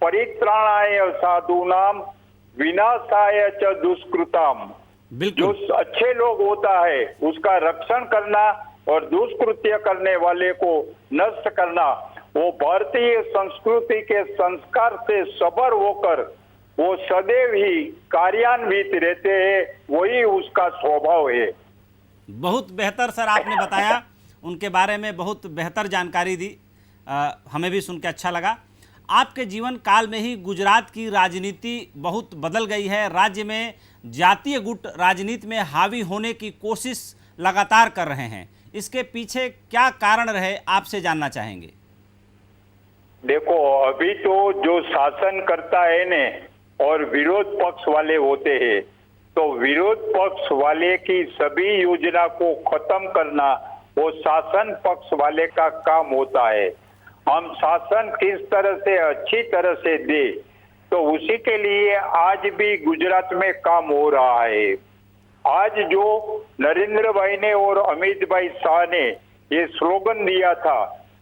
परित्राणाय साधूनाम विनाशाय च दुष्कृताम। जो अच्छे लोग होता है उसका रक्षण करना और दुष्कृत्य करने वाले को नष्ट करना, वो भारतीय संस्कृति के संस्कार से सबर होकर वो सदैव ही कार्यान्वित रहते हैं। वही उसका स्वभाव है। बहुत बेहतर सर, आपने बताया, उनके बारे में बहुत बेहतर जानकारी दी, हमें भी सुन के अच्छा लगा। आपके जीवन काल में ही गुजरात की राजनीति बहुत बदल गई है। राज्य में जातीय गुट राजनीति में हावी होने की कोशिश लगातार कर रहे हैं। इसके पीछे क्या कारण रहे, आपसे जानना चाहेंगे। देखो, अभी तो जो शासन करता है ने और विरोध पक्ष वाले होते हैं, तो विरोध पक्ष वाले की सभी योजना को खत्म करना वो शासन पक्ष वाले का काम होता है। हम शासन किस तरह से अच्छी तरह से दे, तो उसी के लिए आज भी गुजरात में काम हो रहा है। आज जो नरेंद्र भाई ने और अमित भाई शाह ने ये स्लोगन दिया था,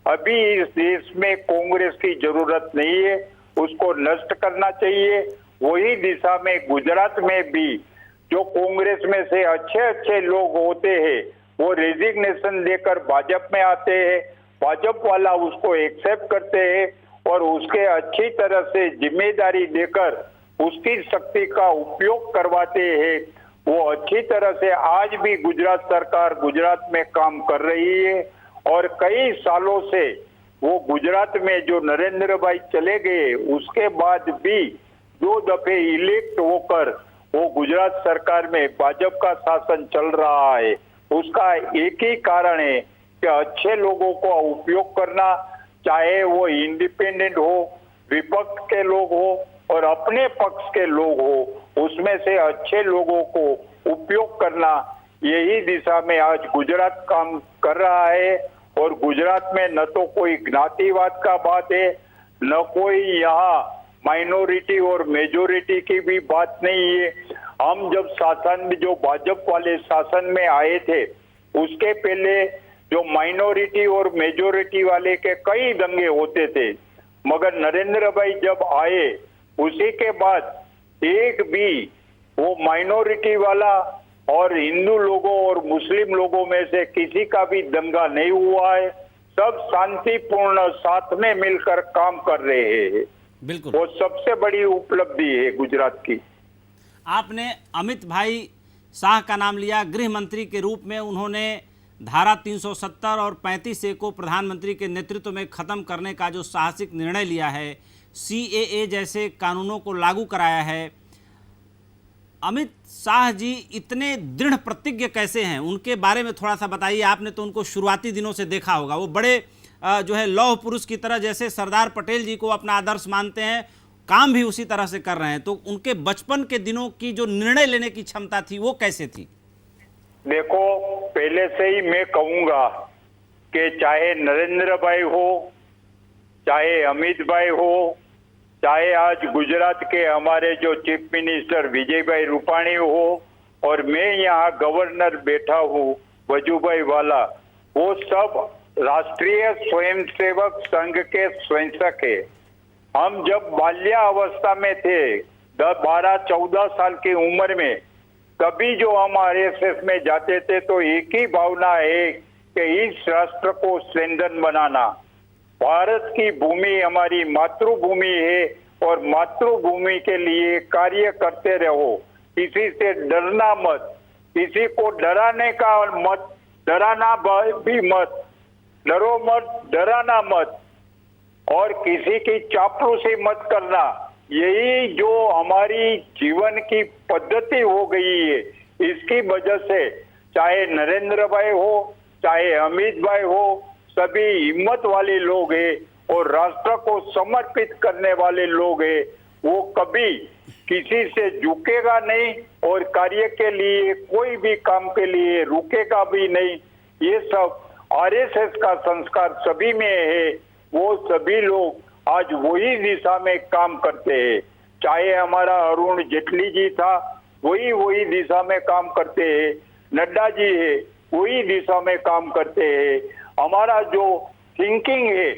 अभी इस देश में कांग्रेस की जरूरत नहीं है, उसको नष्ट करना चाहिए। वही दिशा में गुजरात में भी जो कांग्रेस में से अच्छे लोग होते हैं वो रेजिग्नेशन देकर भाजपा में आते हैं। भाजपा वाला उसको एक्सेप्ट करते हैं और उसके अच्छी तरह से जिम्मेदारी देकर उसकी शक्ति का उपयोग करवाते हैं। वो अच्छी तरह से आज भी गुजरात सरकार गुजरात में काम कर रही है और कई सालों से वो गुजरात में जो नरेंद्र भाई चले गए उसके बाद भी 2 दफे इलेक्ट होकर वो गुजरात सरकार में भाजपा का शासन चल रहा है। उसका एक ही कारण है कि अच्छे लोगों को उपयोग करना, चाहे वो इंडिपेंडेंट हो, विपक्ष के लोग हो और अपने पक्ष के लोग हो, उसमें से अच्छे लोगों को उपयोग करना, यही दिशा में आज गुजरात काम कर रहा है। और गुजरात में न तो कोई ज्ञातिवाद का बात है, न कोई यहाँ माइनॉरिटी और मेजोरिटी की भी बात नहीं है। हम जब शासन में जो भाजपा वाले शासन में आए थे उसके पहले जो माइनॉरिटी और मेजोरिटी वाले के कई दंगे होते थे, मगर नरेंद्र भाई जब आए उसी के बाद एक भी वो माइनॉरिटी वाला और हिंदू लोगों और मुस्लिम लोगों में से किसी का भी दंगा नहीं हुआ है। सब शांतिपूर्ण साथ में मिलकर काम कर रहे हैं। बिल्कुल, वो सबसे बड़ी उपलब्धि है गुजरात की। आपने अमित भाई शाह का नाम लिया। गृह मंत्री के रूप में उन्होंने धारा 370 और 35A को प्रधानमंत्री के नेतृत्व में खत्म करने का जो साहसिक निर्णय लिया है, CAA जैसे कानूनों को लागू कराया है। अमित शाह जी इतने दृढ़ प्रतिज्ञ कैसे हैं, उनके बारे में थोड़ा सा बताइए। आपने तो उनको शुरुआती दिनों से देखा होगा, वो बड़े जो है लौह पुरुष की तरह, जैसे सरदार पटेल जी को अपना आदर्श मानते हैं, काम भी उसी तरह से कर रहे हैं। तो उनके बचपन के दिनों की जो निर्णय लेने की क्षमता थी वो कैसे थी? देखो, पहले से ही मैं कहूंगा कि चाहे नरेंद्र भाई हो, चाहे अमित भाई हो, चाहे आज गुजरात के हमारे जो चीफ मिनिस्टर विजय भाई रूपाणी हो, और मैं यहाँ गवर्नर बैठा हूँ वजूभाई वाला, वो सब राष्ट्रीय स्वयंसेवक संघ के स्वयंसेवक है। हम जब बाल्यावस्था में थे, 12-14 साल की उम्र में, कभी जो हम RSS में जाते थे तो एक ही भावना है कि इस राष्ट्र को स्ट्रेंथन बनाना। भारत की भूमि हमारी मातृभूमि है और मातृभूमि के लिए कार्य करते रहो। किसी से डरना मत, किसी को डराने का मत, डराना भी मत, डरो मत, डराना मत, और किसी की चापलूसी मत करना। यही जो हमारी जीवन की पद्धति हो गई है, इसकी वजह से चाहे नरेंद्र भाई हो, चाहे अमित भाई हो, सभी हिम्मत वाले लोग हैं और राष्ट्र को समर्पित करने वाले लोग हैं। वो कभी किसी से झुकेगा नहीं और कार्य के लिए, कोई भी काम के लिए रुकेगा भी नहीं। ये सब RSS का संस्कार सभी में है। वो सभी लोग आज वही दिशा में काम करते हैं। चाहे हमारा अरुण जेटली जी था, वही दिशा में काम करते हैं। नड्डा जी है, वही दिशा में काम करते हैं। हमारा जो थिंकिंग है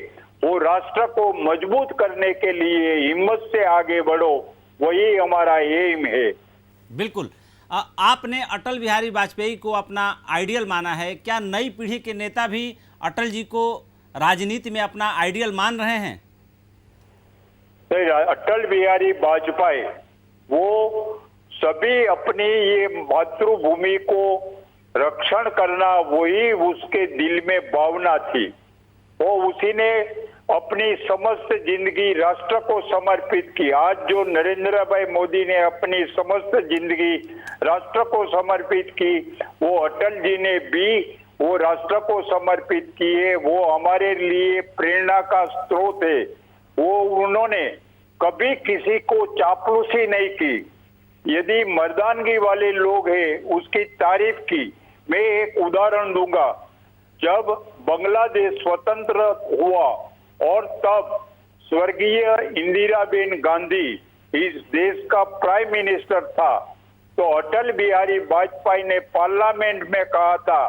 वो राष्ट्र को मजबूत करने के लिए हिम्मत से आगे बढ़ो, वही हमारा एम है। बिल्कुल। आपने अटल बिहारी वाजपेयी को अपना आइडियल माना है। क्या नई पीढ़ी के नेता भी अटल जी को राजनीति में अपना आइडियल मान रहे हैं? अटल बिहारी वाजपेयी वो सभी अपनी ये मातृभूमि को रक्षण करना, वही उसके दिल में भावना थी। वो उसी ने अपनी समस्त जिंदगी राष्ट्र को समर्पित की। आज जो नरेंद्र भाई मोदी ने अपनी समस्त जिंदगी राष्ट्र को समर्पित की, वो अटल जी ने भी वो राष्ट्र को समर्पित किए। वो हमारे लिए प्रेरणा का स्रोत है। वो उन्होंने कभी किसी को चापलूसी नहीं की। यदि मर्दानगी वाले लोग हैं, उसकी तारीफ की। मैं एक उदाहरण दूंगा। जब बांग्लादेश स्वतंत्र हुआ और तब स्वर्गीय इंदिराबेन गांधी इस देश का प्राइम मिनिस्टर था, तो अटल बिहारी वाजपेयी ने पार्लियामेंट में कहा था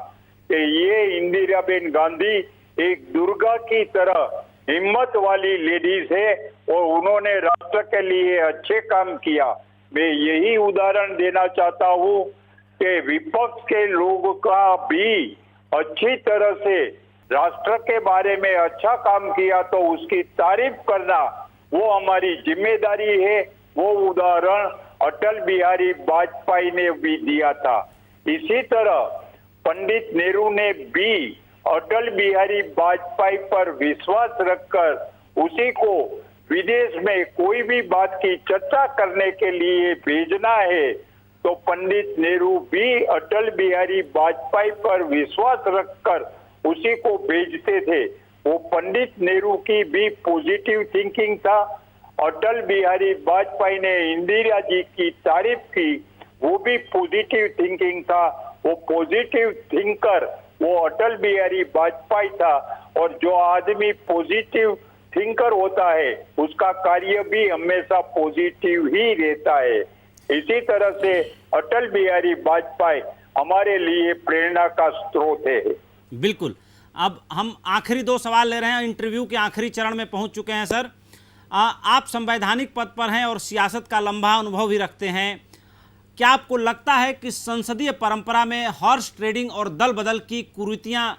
कि ये इंदिराबेन गांधी एक दुर्गा की तरह हिम्मत वाली लेडीज है और उन्होंने राष्ट्र के लिए अच्छे काम किया। मैं यही उदाहरण देना चाहता हूँ कि विपक्ष के लोगों का भी अच्छी तरह से राष्ट्र के बारे में अच्छा काम किया तो उसकी तारीफ करना वो हमारी जिम्मेदारी है। वो उदाहरण अटल बिहारी वाजपेयी ने भी दिया था। इसी तरह पंडित नेहरू ने भी अटल बिहारी वाजपेयी पर विश्वास रखकर उसी को विदेश में कोई भी बात की चर्चा करने के लिए भेजना है, तो पंडित नेहरू भी अटल बिहारी वाजपेयी पर विश्वास रखकर उसी को भेजते थे। वो पंडित नेहरू की भी पॉजिटिव थिंकिंग था। अटल बिहारी वाजपेयी ने इंदिरा जी की तारीफ की, वो भी पॉजिटिव थिंकिंग था। वो पॉजिटिव थिंकर वो अटल बिहारी वाजपेयी था। और जो आदमी पॉजिटिव थिंकर होता है उसका कार्य भी हमेशा पॉजिटिव ही रहता है। इसी तरह से अटल बिहारी वाजपेयी हमारे लिए प्रेरणा का स्रोत है। बिल्कुल। अब हम आखिरी 2 सवाल ले रहे हैं, इंटरव्यू के आखिरी चरण में पहुंच चुके हैं सर। आप संवैधानिक पद पर हैं और सियासत का लंबा अनुभव भी रखते हैं। क्या आपको लगता है कि संसदीय परंपरा में हॉर्स ट्रेडिंग और दल बदल की कुरीतियां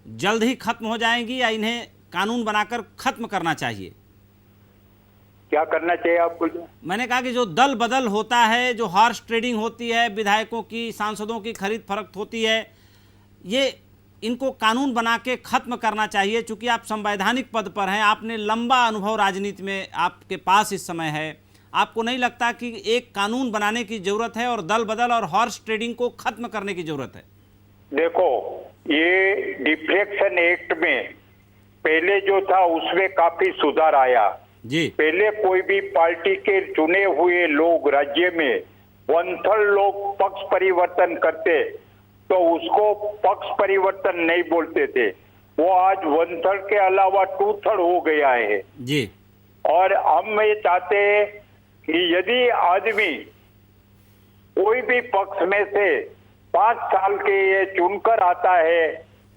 जल्द ही खत्म हो जाएंगी या इन्हें कानून बनाकर खत्म करना चाहिए? क्या करना चाहिए आपको? मैंने कहा कि जो दल बदल होता है, जो हॉर्स ट्रेडिंग होती है, विधायकों की, सांसदों की खरीद फरोख्त होती है, ये इनको कानून बना के खत्म करना चाहिए। चूंकि आप संवैधानिक पद पर हैं, आपने लंबा अनुभव राजनीति में आपके पास इस समय है, आपको नहीं लगता कि एक कानून बनाने की जरूरत है और दल बदल और हॉर्स ट्रेडिंग को खत्म करने की जरूरत है? देखो, ये डिफ्लेक्शन एक्ट में पहले जो था उसमें काफी सुधार आया जी। पहले कोई भी पार्टी के चुने हुए लोग राज्य में 1/3 लोग पक्ष परिवर्तन करते तो उसको पक्ष परिवर्तन नहीं बोलते थे। वो आज 1/3 के अलावा 2/3 हो गया है जी। और हम ये चाहते हैं कि यदि आदमी कोई भी पक्ष में से 5 साल के ये चुनकर आता है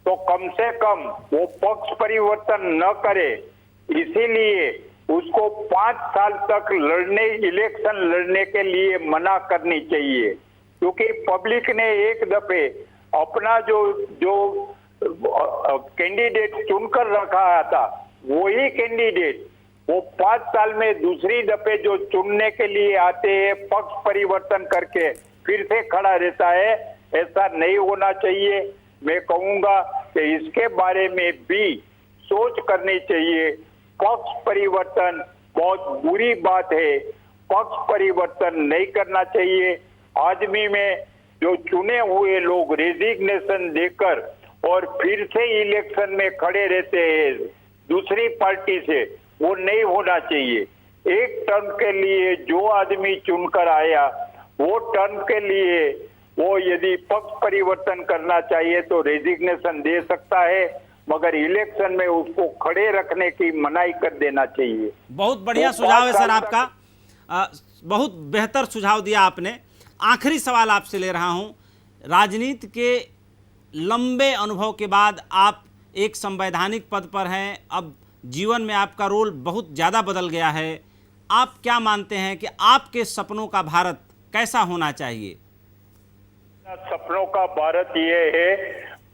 तो कम से कम वो पक्ष परिवर्तन न करे, इसीलिए उसको 5 साल तक इलेक्शन लड़ने के लिए मना करनी चाहिए। क्योंकि पब्लिक ने एक दफे अपना जो कैंडिडेट चुनकर रखा था, वही कैंडिडेट वो 5 साल में दूसरी दफे जो चुनने के लिए आते हैं पक्ष परिवर्तन करके फिर से खड़ा रहता है। ऐसा नहीं होना चाहिए। मैं कहूंगा कि इसके बारे में भी सोच करनी चाहिए। पक्ष परिवर्तन बहुत बुरी बात है, पक्ष परिवर्तन नहीं करना चाहिए। आदमी में जो चुने हुए लोग रेजिग्नेशन देकर और फिर से इलेक्शन में खड़े रहते हैं दूसरी पार्टी से, वो नहीं होना चाहिए। एक टर्म के लिए जो आदमी चुनकर आया वो टर्म के लिए वो यदि पक्ष परिवर्तन करना चाहिए तो रेजिग्नेशन दे सकता है, मगर इलेक्शन में उसको खड़े रखने की मनाही कर देना चाहिए। बहुत बढ़िया सुझाव है सर आपका, बहुत बेहतर सुझाव दिया आपने। आखिरी सवाल आपसे ले रहा हूं, राजनीति के लंबे अनुभव के बाद आप एक संवैधानिक पद पर हैं, अब जीवन में आपका रोल बहुत ज़्यादा बदल गया है। आप क्या मानते हैं कि आपके सपनों का भारत कैसा होना चाहिए? सपनों का भारत ये है,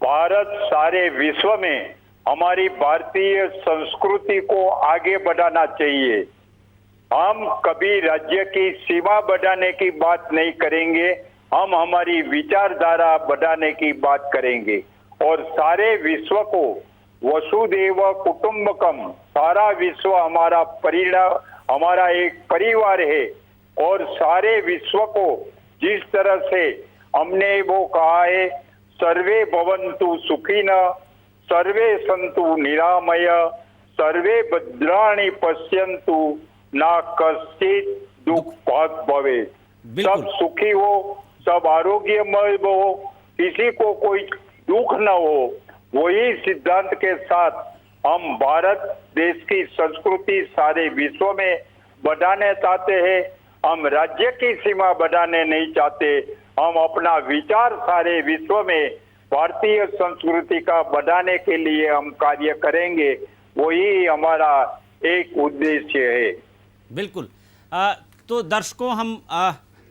भारत सारे विश्व में हमारी भारतीय संस्कृति को आगे बढ़ाना चाहिए। हम कभी राज्य की सीमा बढ़ाने की बात नहीं करेंगे, हम हमारी विचारधारा बढ़ाने की बात करेंगे और सारे विश्व को वसुदेव कुटुंबकम, सारा विश्व हमारा एक परिवार है और सारे विश्व को जिस तरह से हमने वो कहा है, सर्वे भवन्तु सुखिनः, सर्वे सन्तु निरामय, सर्वे भद्राणि पश्यन्तु, ना कश्चित दुख भाग भवेत्। सब सुखी हो, सब आरोग्यमय हो, किसी को कोई दुख न हो, वही सिद्धांत के साथ हम भारत देश की संस्कृति सारे विश्व में बढ़ाने चाहते हैं। हम राज्य की सीमा बढ़ाने नहीं चाहते, हम अपना विचार सारे विश्व में भारतीय संस्कृति का बढ़ाने के लिए हम कार्य करेंगे, वही हमारा एक उद्देश्य है। बिल्कुल। तो दर्शकों, हम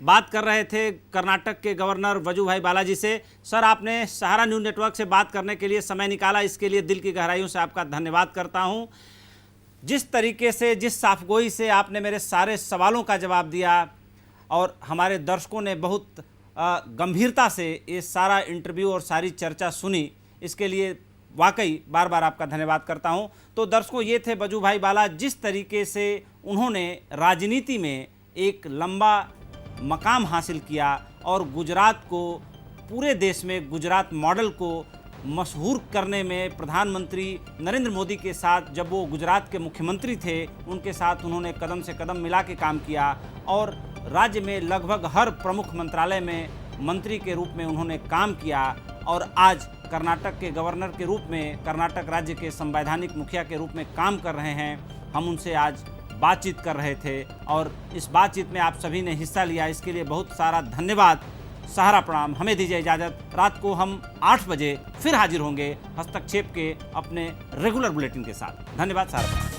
बात कर रहे थे कर्नाटक के गवर्नर वजुभाई बाला जी से। सर, आपने सहारा न्यूज़ नेटवर्क से बात करने के लिए समय निकाला, इसके लिए दिल की गहराइयों से आपका धन्यवाद करता हूं। जिस तरीके से, जिस साफगोई से आपने मेरे सारे सवालों का जवाब दिया और हमारे दर्शकों ने बहुत गंभीरता से ये सारा इंटरव्यू और सारी चर्चा सुनी, इसके लिए वाकई बार बार आपका धन्यवाद करता हूं। तो दर्शकों, ये थे वजुभाई बाला। जिस तरीके से उन्होंने राजनीति में एक लंबा मकाम हासिल किया और गुजरात को, पूरे देश में गुजरात मॉडल को मशहूर करने में प्रधानमंत्री नरेंद्र मोदी के साथ, जब वो गुजरात के मुख्यमंत्री थे, उनके साथ उन्होंने कदम से कदम मिला के काम किया और राज्य में लगभग हर प्रमुख मंत्रालय में मंत्री के रूप में उन्होंने काम किया और आज कर्नाटक के गवर्नर के रूप में, कर्नाटक राज्य के संवैधानिक मुखिया के रूप में काम कर रहे हैं। हम उनसे आज बातचीत कर रहे थे और इस बातचीत में आप सभी ने हिस्सा लिया, इसके लिए बहुत सारा धन्यवाद। सहारा प्रणाम। हमें दीजिए इजाजत। रात को हम 8 बजे फिर हाजिर होंगे हस्तक्षेप के अपने रेगुलर बुलेटिन के साथ। धन्यवाद। सहारा प्रणाम।